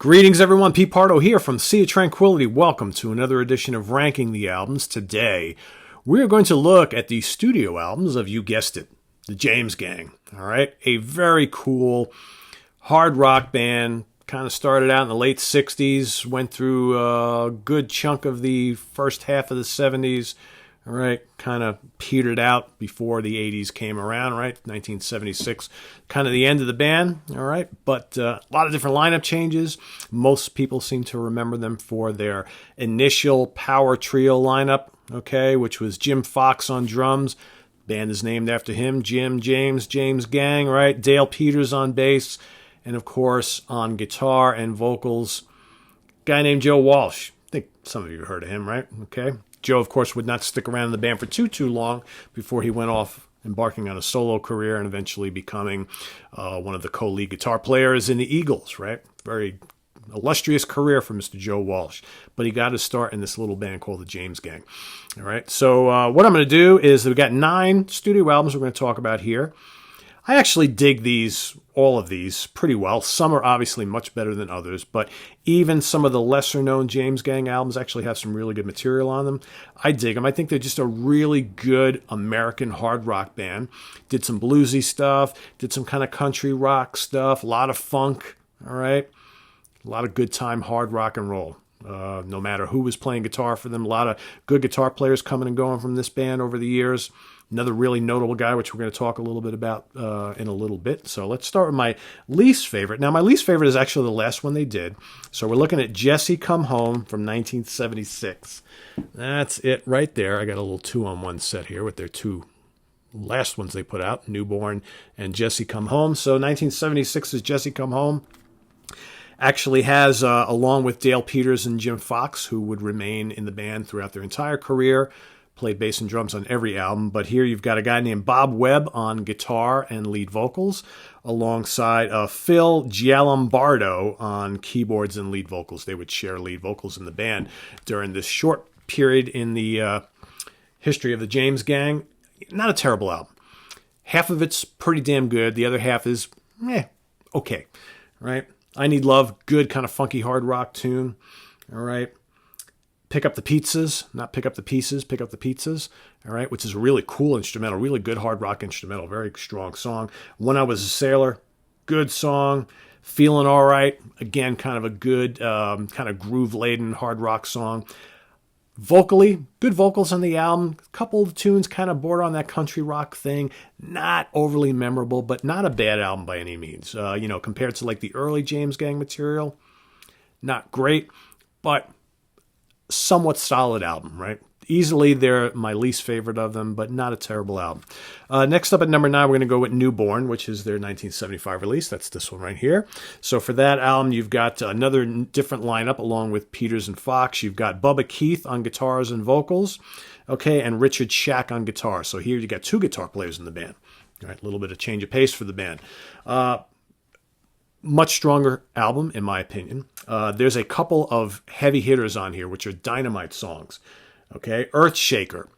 Greetings, everyone. Pete Pardo here from Sea of Tranquility. Welcome to another edition of Ranking the Albums. Today, we're going to look at the studio albums of, you guessed it, the James Gang. All right, a very cool hard rock band. Kind of started out in the late 60s, went through a good chunk of the first half of the 70s. All right, kind of petered out before the 80s came around, right? 1976, kind of the end of the band, all right? But a lot of different lineup changes. Most people seem to remember them for their initial power trio lineup, okay, which was Jim Fox on drums. Band is named after him, Jim, James Gang, right? Dale Peters on bass, and of course on guitar and vocals, a guy named Joe Walsh. I think some of you have heard of him, right? Okay. Joe, of course, would not stick around in the band for too long before he went off embarking on a solo career and eventually becoming one of the co-lead guitar players in the Eagles, right? Very illustrious career for Mr. Joe Walsh. But he got his start in this little band called the James Gang. All right, so what I'm going to do is we've got 9 studio albums we're going to talk about here. I actually dig all of these pretty well. Some are obviously much better than others, but even some of the lesser-known James Gang albums actually have some really good material on them. I dig them. I think they're just a really good American hard rock band. Did some bluesy stuff, did some kind of country rock stuff, a lot of funk, all right? A lot of good time hard rock and roll. No matter who was playing guitar for them, a lot of good guitar players coming and going from this band over the years. Another really notable guy, which we're going to talk a little bit about in a little bit. So let's start with my least favorite. Now, my least favorite is actually the last one they did. So we're looking at Jesse Come Home from 1976. That's it right there. I got a little 2-on-1 set here with their 2 last ones they put out, Newborn and Jesse Come Home. So 1976 is Jesse Come Home. Actually has, along with Dale Peters and Jim Fox, who would remain in the band throughout their entire career, played bass and drums on every album. But here you've got a guy named Bob Webb on guitar and lead vocals, alongside Phil Gialombardo on keyboards and lead vocals. They would share lead vocals in the band during this short period in the history of the James Gang. Not a terrible album. Half of it's pretty damn good. The other half is, okay, right? I Need Love, good kind of funky hard rock tune. All right. Pick Up the Pizzas, not Pick Up the Pieces, Pick Up the Pizzas. All right, which is a really cool instrumental, really good hard rock instrumental, very strong song. When I Was a Sailor, good song. Feeling All Right, again, kind of a good, kind of groove-laden hard rock song. Vocally, good vocals on the album. A couple of tunes kind of border on that country rock thing. Not overly memorable, but not a bad album by any means. Compared to like the early James Gang material, not great, but somewhat solid album, right? Easily they're my least favorite of them, but not a terrible album. Next up at number 9, we're going to go with Newborn, which is their 1975 release. That's this one right here. So for that album, you've got another different lineup along with Peters and Fox. You've got Bubba Keith on guitars and vocals, okay, and Richard Shack on guitar. So here you got 2 guitar players in the band. All right, a little bit of change of pace for the band. Much stronger album, in my opinion. There's a couple of heavy hitters on here, which are dynamite songs. Okay, Earthshaker,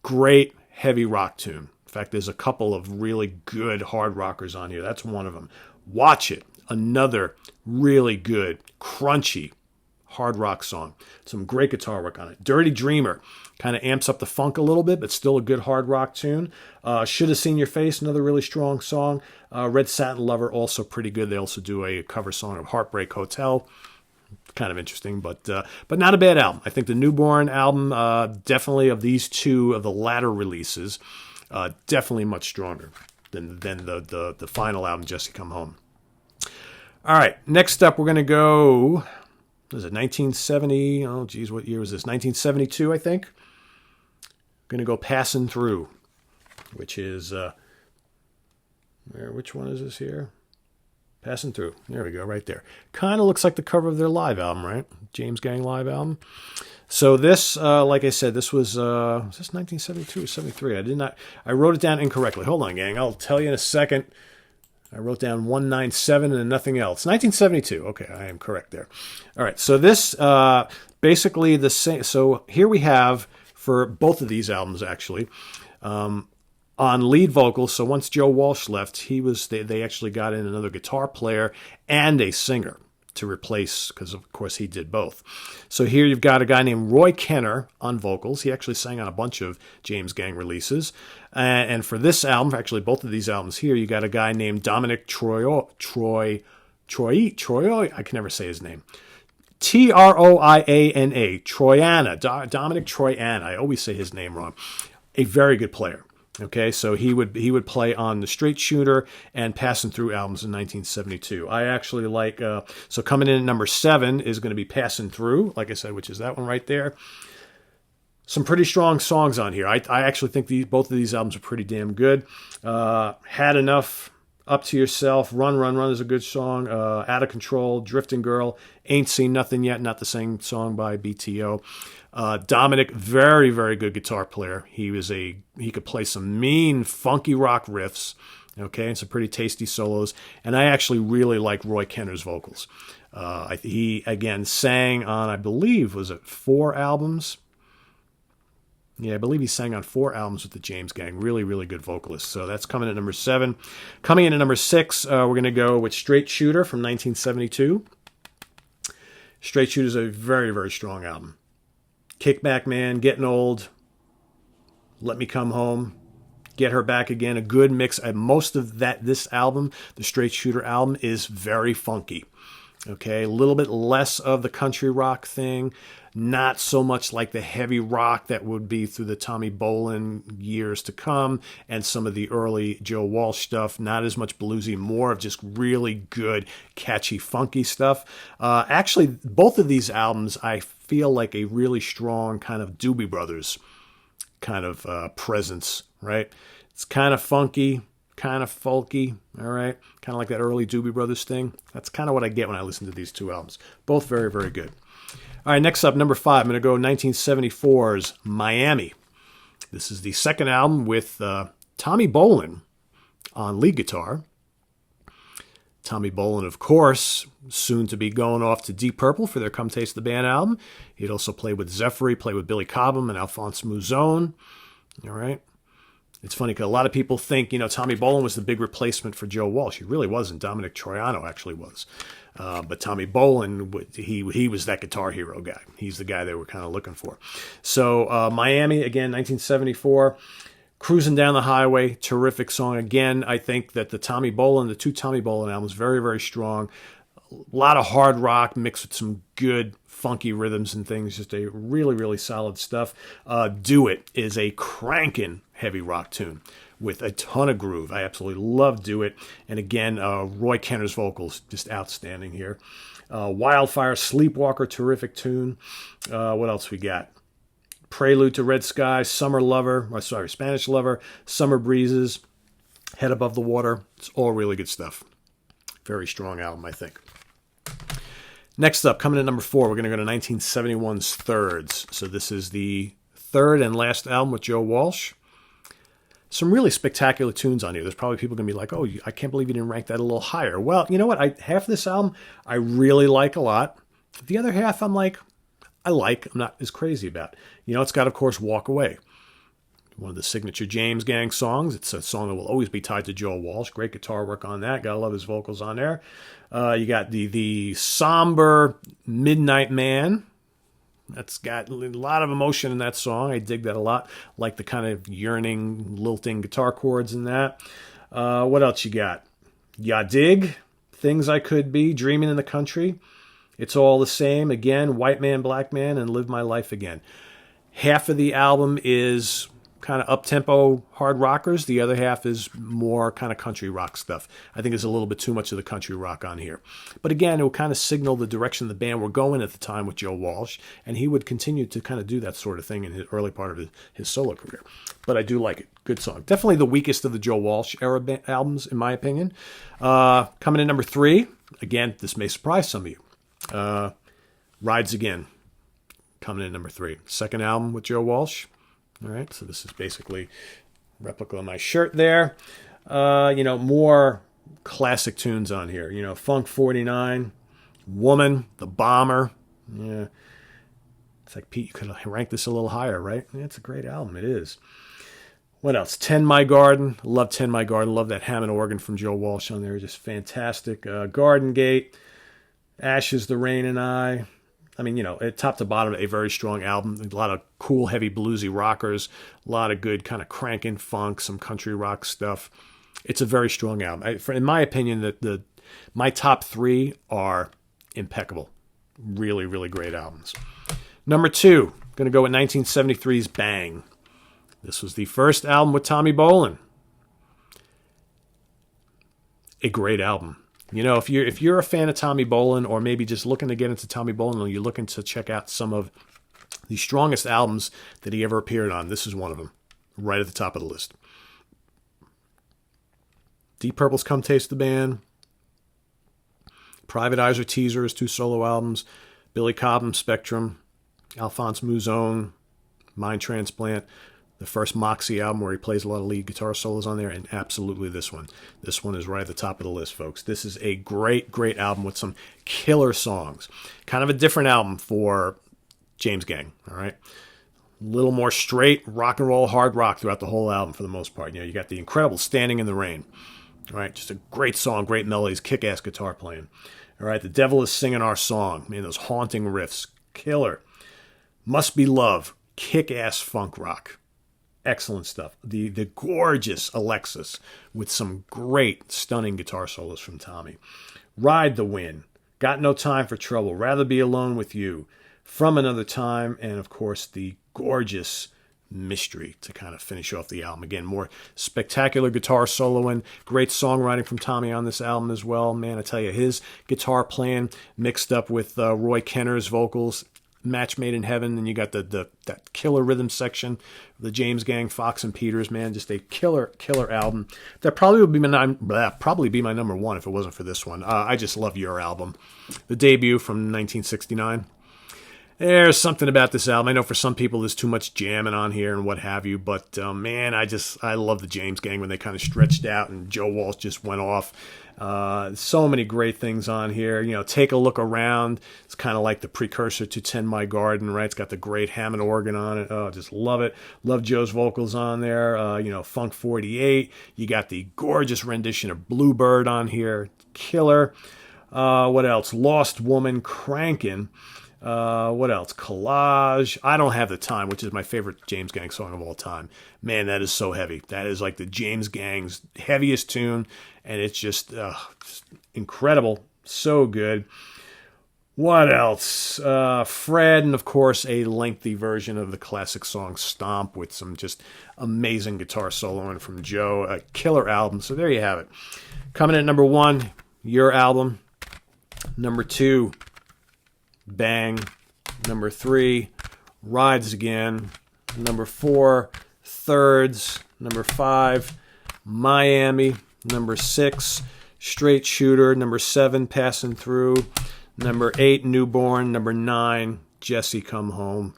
great heavy rock tune. In fact, there's a couple of really good hard rockers on here. That's one of them. Watch It, another really good, crunchy hard rock song. Some great guitar work on it. Dirty Dreamer kind of amps up the funk a little bit, but still a good hard rock tune. Should Have Seen Your Face, another really strong song. Red Satin Lover, also pretty good. They also do a cover song of Heartbreak Hotel. Kind of interesting, but not a bad album. I think the Newborn album, definitely of these 2 of the latter releases, definitely much stronger than the final album, Jesse Come Home. All right, next up we're going to go, was it 1970? Oh, geez, what year was this? 1972, I think. Going to go Passing Through, which is, which one is this here? Passing Through. There we go, right there. Kind of looks like the cover of their live album, right? James Gang live album. So this, like I said, this was this 1972 or 73? I wrote it down incorrectly. Hold on, gang. I'll tell you in a second. I wrote down 197 and nothing else. 1972. Okay, I am correct there. All right, so this, basically the same. So here we have, for both of these albums, actually, on lead vocals. So once Joe Walsh left, they actually got in another guitar player and a singer. to replace, because of course he did both. So here you've got a guy named Roy Kenner on vocals. He actually sang on a bunch of James Gang releases. And for this album, actually both of these albums here, you got a guy named Dominic Troiana. I can never say his name. Troiana, Troiana, Dominic Troiana. I always say his name wrong. A very good player. Okay, so he would play on the Straight Shooter and Passing Through albums in 1972. I actually like, so coming in at number 7 is going to be Passing Through, like I said, which is that one right there. Some pretty strong songs on here. I actually think both of these albums are pretty damn good. Had Enough, Up to Yourself, Run, Run, Run is a good song. Out of Control, Drifting Girl, Ain't Seen Nothing Yet, not the same song by BTO. Dominic, very, very good guitar player. He could play some mean, funky rock riffs, okay, and some pretty tasty solos. And I actually really like Roy Kenner's vocals. He, again, sang on, I believe, was it 4 albums? Yeah, I believe he sang on 4 albums with the James Gang. Really, really good vocalist. So that's coming at number 7. Coming in at number 6, we're going to go with Straight Shooter from 1972. Straight Shooter is a very, very strong album. Kickback Man, Getting Old, Let Me Come Home, Get Her Back Again, a good mix. Most of this album, the Straight Shooter album, is very funky. Okay, a little bit less of the country rock thing, not so much like the heavy rock that would be through the Tommy Bolin years to come and some of the early Joe Walsh stuff, not as much bluesy, more of just really good, catchy, funky stuff. Actually, both of these albums, I feel like a really strong kind of Doobie Brothers kind of presence, right? It's kind of funky, kind of folky, all right? Kind of like that early Doobie Brothers thing. That's kind of what I get when I listen to these two albums. Both very, very good. All right, next up, number 5, I'm going to go 1974's Miami. This is the second album with Tommy Bolin on lead guitar. Tommy Bolin, of course, soon to be going off to Deep Purple for their Come Taste the Band album. He'd also play with Zephyr, played with Billy Cobham and Alphonse Mouzon. All right. It's funny because a lot of people think, Tommy Bolin was the big replacement for Joe Walsh. He really wasn't. Dominic Troiano actually was. But Tommy Bolin, he was that guitar hero guy. He's the guy they were kind of looking for. So Miami, again, 1974. Cruising Down the Highway, terrific song. Again, I think that the two Tommy Bolin albums, very, very strong. A lot of hard rock mixed with some good funky rhythms and things. Just a really, really solid stuff. Do It is a cranking heavy rock tune with a ton of groove. I absolutely love Do It. And again, Roy Kenner's vocals, just outstanding here. Wildfire, Sleepwalker, terrific tune. What else we got? Prelude to Red Sky, Spanish Lover, Summer Breezes, Head Above the Water. It's all really good stuff. Very strong album, I think. Next up, coming in at number 4, we're going to go to 1971's Thirds. So this is the third and last album with Joe Walsh. Some really spectacular tunes on here. There's probably people going to be like, oh, I can't believe you didn't rank that a little higher. Well, you know what? Half this album I really like a lot. The other half I'm not as crazy about. It's got, of course, Walk Away. One of the signature James Gang songs. It's a song that will always be tied to Joe Walsh. Great guitar work on that. Gotta love his vocals on there. You got the somber Midnight Man. That's got a lot of emotion in that song. I dig that a lot. Like the kind of yearning, lilting guitar chords in that. What else you got? Ya Dig, Things I Could Be, Dreaming in the Country. It's All the Same, again, White Man, Black Man, and Live My Life Again. Half of the album is kind of up-tempo hard rockers. The other half is more kind of country rock stuff. I think there's a little bit too much of the country rock on here. But again, it will kind of signal the direction the band were going at the time with Joe Walsh, and he would continue to kind of do that sort of thing in his early part of his solo career. But I do like it. Good song. Definitely the weakest of the Joe Walsh era albums, in my opinion. Coming in number 3, again, this may surprise some of you. Rides Again, coming in number 3. Second album with Joe Walsh. All right, so this is basically a replica of my shirt there. More classic tunes on here. Funk 49, Woman, The Bomber. Yeah, it's like, Pete, you could rank this a little higher, right? Yeah, it's a great album. It is. What else? Tend My Garden. Love Tend My Garden. Love that Hammond organ from Joe Walsh on there. Just fantastic. Garden Gate. Ashes, The Rain and I. I mean, top to bottom, a very strong album. A lot of cool, heavy, bluesy rockers. A lot of good kind of cranking funk, some country rock stuff. It's a very strong album. In my opinion, my top three are impeccable. Really, really great albums. Number 2, going to go with 1973's Bang. This was the first album with Tommy Bolin. A great album. If you're a fan of Tommy Bolin, or maybe just looking to get into Tommy Bolin, or you're looking to check out some of the strongest albums that he ever appeared on, this is one of them, right at the top of the list. Deep Purple's Come Taste the Band, Private Eyes or Teasers, 2 solo albums, Billy Cobham, Spectrum, Alphonse Mouzon, Mind Transplant, the first Moxie album where he plays a lot of lead guitar solos on there, and absolutely this one. This one is right at the top of the list, folks. This is a great, great album with some killer songs. Kind of a different album for James Gang, all right? A little more straight rock and roll, hard rock throughout the whole album for the most part. You got the incredible Standing in the Rain, all right? Just a great song, great melodies, kick-ass guitar playing. All right, The Devil is Singing Our Song. Man, those haunting riffs, killer. Must Be Love, kick-ass funk rock. Excellent stuff. The gorgeous Alexis with some great, stunning guitar solos from Tommy. Ride the Wind, Got No Time for Trouble, Rather Be Alone with You, From Another Time, and of course the gorgeous Mystery to kind of finish off the album. Again, more spectacular guitar soloing, great songwriting from Tommy on this album as well. Man, I tell you, his guitar playing mixed up with Roy Kenner's vocals, match made in heaven. And you got that killer rhythm section of the James Gang, Fox and Peters. Man, just a killer album. That probably would be my number 1 if it wasn't for this one. I just love Your Album, the debut from 1969. There's something about this album. I know for some people there's too much jamming on here and what have you, but man, I love the James Gang when they kind of stretched out and Joe Walsh just went off. So many great things on here. Take a Look Around. It's kind of like the precursor to Tend My Garden, right? It's got the great Hammond organ on it. Oh, just love it. Love Joe's vocals on there. Funk 48. You got the gorgeous rendition of Bluebird on here. Killer. What else? Lost Woman, Crankin'. What else? Collage. I Don't Have the Time, which is my favorite James Gang song of all time. Man, that is so heavy. That is like the James Gang's heaviest tune, and it's just incredible. So good. What else? Fred, and of course a lengthy version of the classic song Stomp with some just amazing guitar soloing from Joe. A killer album. So there you have it. Coming in at number 1, Your Album. Number 2, Bang. Number 3, Rides Again. Number 4, Thirds. Number 5, Miami. Number 6, Straight Shooter. Number 7, Passing Through. Number 8, Newborn. Number 9, Jesse Come Home.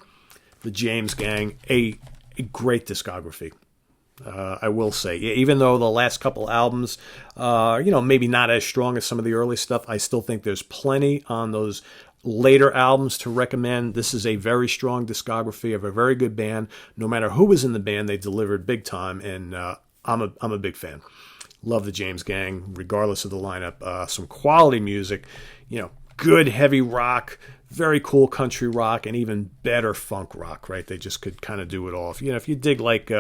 The James Gang, a great discography. I will say, even though the last couple albums, maybe not as strong as some of the early stuff, I still think there's plenty on those later albums to recommend. This is a very strong discography of a very good band. No matter who was in the band, they delivered big time, and I'm a big fan. Love the James Gang, regardless of the lineup. Some quality music, good heavy rock, very cool country rock, and even better funk rock, right? They just could kind of do it all. If you dig like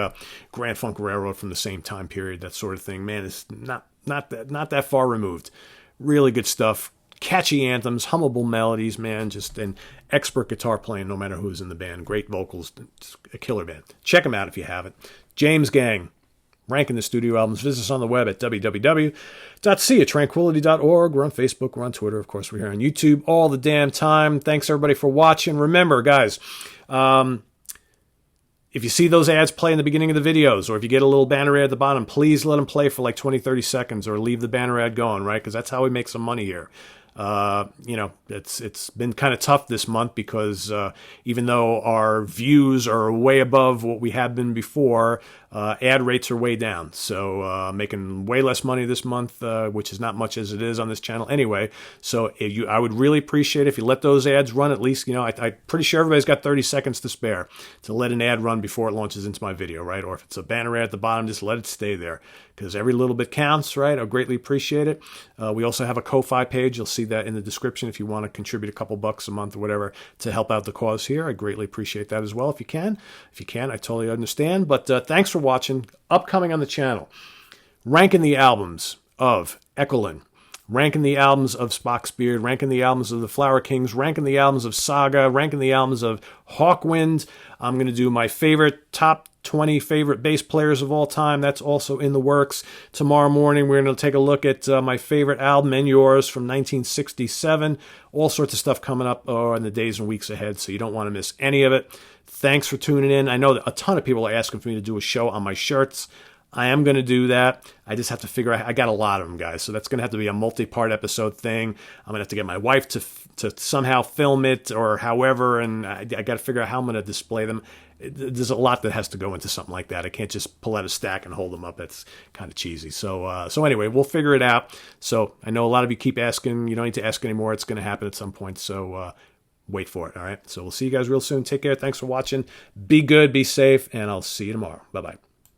Grand Funk Railroad from the same time period, that sort of thing, man, it's not that far removed. Really good stuff. Catchy anthems, hummable melodies, man, just an expert guitar playing no matter who's in the band. Great vocals, a killer band. Check them out if you haven't. James Gang, ranking the studio albums. Visit us on the web at www.seatranquility.org. We're on Facebook, we're on Twitter, of course, we're here on YouTube all the damn time. Thanks everybody for watching. Remember, guys, if you see those ads play in the beginning of the videos, or if you get a little banner ad at the bottom, please let them play for like 20, 30 seconds, or leave the banner ad going, right? Because that's how we make some money here. It's been kind of tough this month because even though our views are way above what we have been before, ad rates are way down. So making way less money this month, which is not much as it is on this channel anyway. So I would really appreciate it if you let those ads run at least. I'm pretty sure everybody's got 30 seconds to spare to let an ad run before it launches into my video, right? Or if it's a banner ad at the bottom, just let it stay there. because every little bit counts, right? I'll greatly appreciate it. We also have a Ko-Fi page. You'll see that in the description if you want to contribute a couple bucks a month or whatever to help out the cause here. I greatly appreciate that as well if you can. If you can't, I totally understand. But thanks for watching. Upcoming on the channel, ranking the albums of Ekelin, ranking the albums of Spock's Beard, ranking the albums of the Flower Kings, ranking the albums of Saga, ranking the albums of Hawkwind. I'm going to do my favorite top 20 favorite bass players of all time. That's also in the works. Tomorrow morning, we're going to take a look at my favorite album and yours from 1967. All sorts of stuff coming up in the days and weeks ahead, so you don't want to miss any of it. Thanks for tuning in. I know that a ton of people are asking for me to do a show on my shirts. I am going to do that. I just have to figure out, I got a lot of them, guys, so that's going to have to be a multi-part episode thing. I'm going to have to get my wife to somehow film it or however, and I got to figure out how I'm going to display them. There's a lot that has to go into something like that. I can't just pull out a stack and hold them up. That's kind of cheesy. So anyway, we'll figure it out. So I know a lot of you keep asking. You don't need to ask anymore. It's going to happen at some point. So wait for it. All right. So we'll see you guys real soon. Take care. Thanks for watching. Be good. Be safe. And I'll see you tomorrow. Bye-bye.